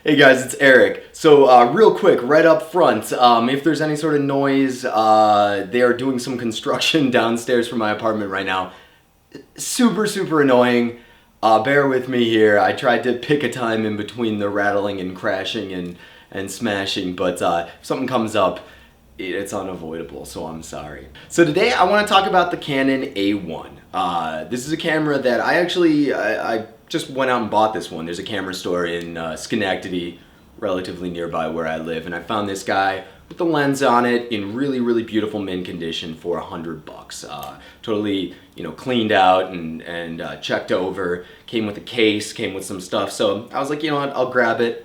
Hey guys, it's Eric. So real quick, right up front, if there's any sort of noise, they are doing some construction downstairs from my apartment right now. Super annoying. Bear with me here. I tried to pick a time in between the rattling and crashing and smashing, but if something comes up, it's unavoidable, so I'm sorry. So today I want to talk about the Canon A-1. This is a camera that I just went out and bought this one. There's a camera store in Schenectady, relatively nearby where I live, and I found this guy with the lens on it in really beautiful mint condition for $100. Totally, cleaned out and checked over. Came with a case, came with some stuff. So I was like, you know what, I'll grab it.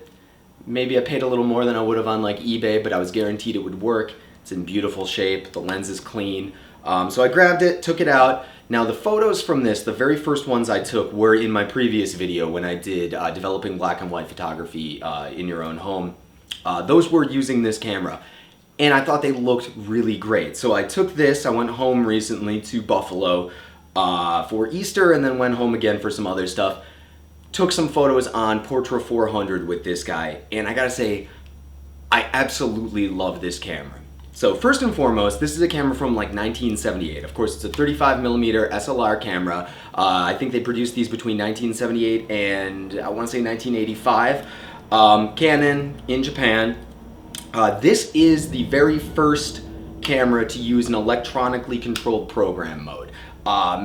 Maybe I paid a little more than I would have on like eBay, but I was guaranteed it would work. It's in beautiful shape. The lens is clean. So I grabbed it, took it out. Now the photos from this, the very first ones I took were in my previous video when I did developing black and white photography in your own home. Those were using this camera, and I thought they looked really great. So I took this, I went home recently to Buffalo for Easter, and then went home again for some other stuff. Took some photos on Portra 400 with this guy, and I gotta say, I absolutely love this camera. So first and foremost, this is a camera from like 1978. Of course, it's a 35mm SLR camera. I think they produced these between 1978 and I want to say 1985. Canon in Japan. This is the very first camera to use an electronically controlled program mode,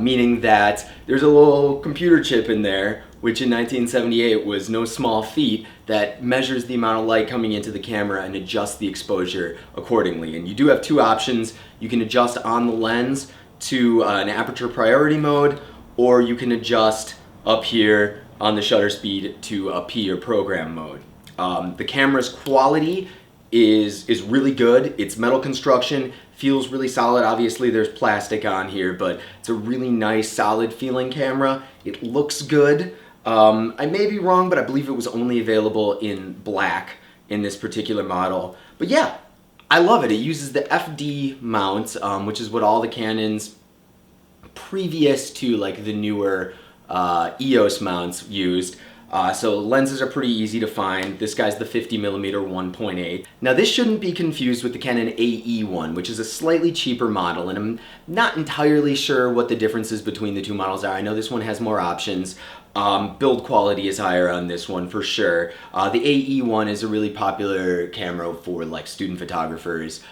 meaning that there's a little computer chip in there, which in 1978 was no small feat, that measures the amount of light coming into the camera and adjusts the exposure accordingly. And you do have two options. You can adjust on the lens to an aperture priority mode, or you can adjust up here on the shutter speed to a P or program mode. The camera's quality is really good. It's metal construction, feels really solid. Obviously there's plastic on here, but it's a really nice solid feeling camera. It looks good. I may be wrong, but I believe it was only available in black in this particular model. But yeah, I love it. It uses the FD mount, which is what all the Canons previous to like the newer EOS mounts used. So lenses are pretty easy to find. This guy's the 50mm 1.8. Now this shouldn't be confused with the Canon AE1, which is a slightly cheaper model, and I'm not entirely sure what the differences between the two models are. I know this one has more options. Build quality is higher on this one for sure. The AE1 is a really popular camera for like student photographers,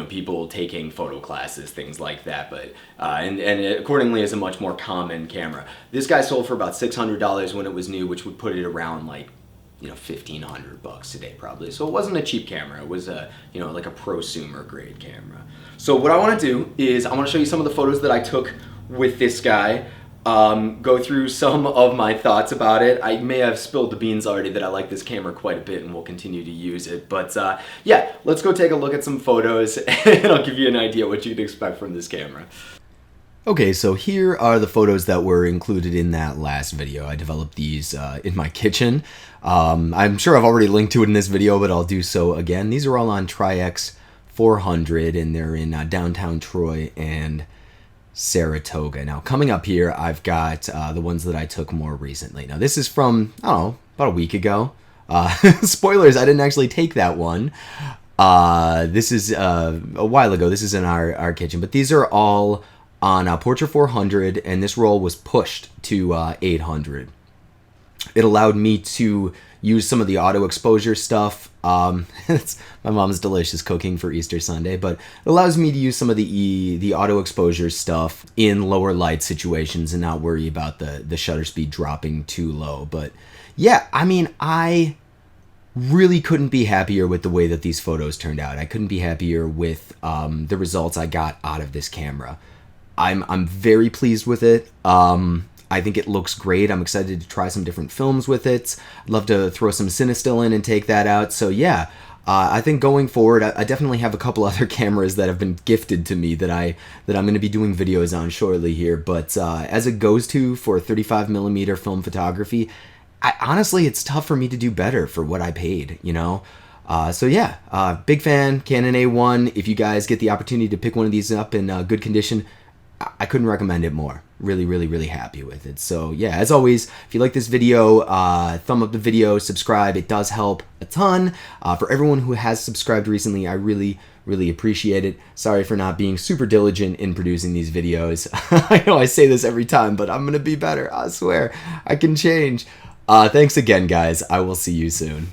people taking photo classes, things like that, but and accordingly is a much more common camera. This guy sold for about $600 when it was new, which would put it around like $1,500 today probably. So it wasn't a cheap camera. It was a like a prosumer grade camera. So what I want to do is I want to show you some of the photos that I took with this guy. Go through some of my thoughts about it. I may have spilled the beans already that I like this camera quite a bit and will continue to use it. But yeah, let's go take a look at some photos and I'll give you an idea what you can expect from this camera. Okay, so here are the photos that were included in that last video. I developed these in my kitchen. I'm sure I've already linked to it in this video, but I'll do so again. These are all on Tri-X 400 and they're in downtown Troy and Saratoga. Now coming up here, I've got the ones that I took more recently. Now this is from, I don't know, about a week ago. Spoilers, I didn't actually take that one. This is a while ago. This is in our kitchen, but these are all on Portra 400, and this roll was pushed to 800. It allowed me to use some of the auto exposure stuff. It's my mom's delicious cooking for Easter Sunday, but it allows me to use some of the auto exposure stuff in lower light situations and not worry about the shutter speed dropping too low. But yeah, I mean, I really couldn't be happier with the way that these photos turned out. I couldn't be happier with the results I got out of this camera. I'm very pleased with it. I think it looks great. I'm excited to try some different films with it. I'd love to throw some Cinestill in and take that out. So yeah, I think going forward, I definitely have a couple other cameras that have been gifted to me that I'm going to be doing videos on shortly here. But as a go-to for 35mm film photography, honestly, it's tough for me to do better for what I paid, So yeah, big fan, Canon A-1. If you guys get the opportunity to pick one of these up in good condition, I couldn't recommend it more. Really, really, really happy with it. So yeah, as always, if you like this video, thumb up the video, subscribe. It does help a ton. For everyone who has subscribed recently, I really, really appreciate it. Sorry for not being super diligent in producing these videos. I know I say this every time, but I'm gonna be better. I swear, I can change. Thanks again, guys. I will see you soon.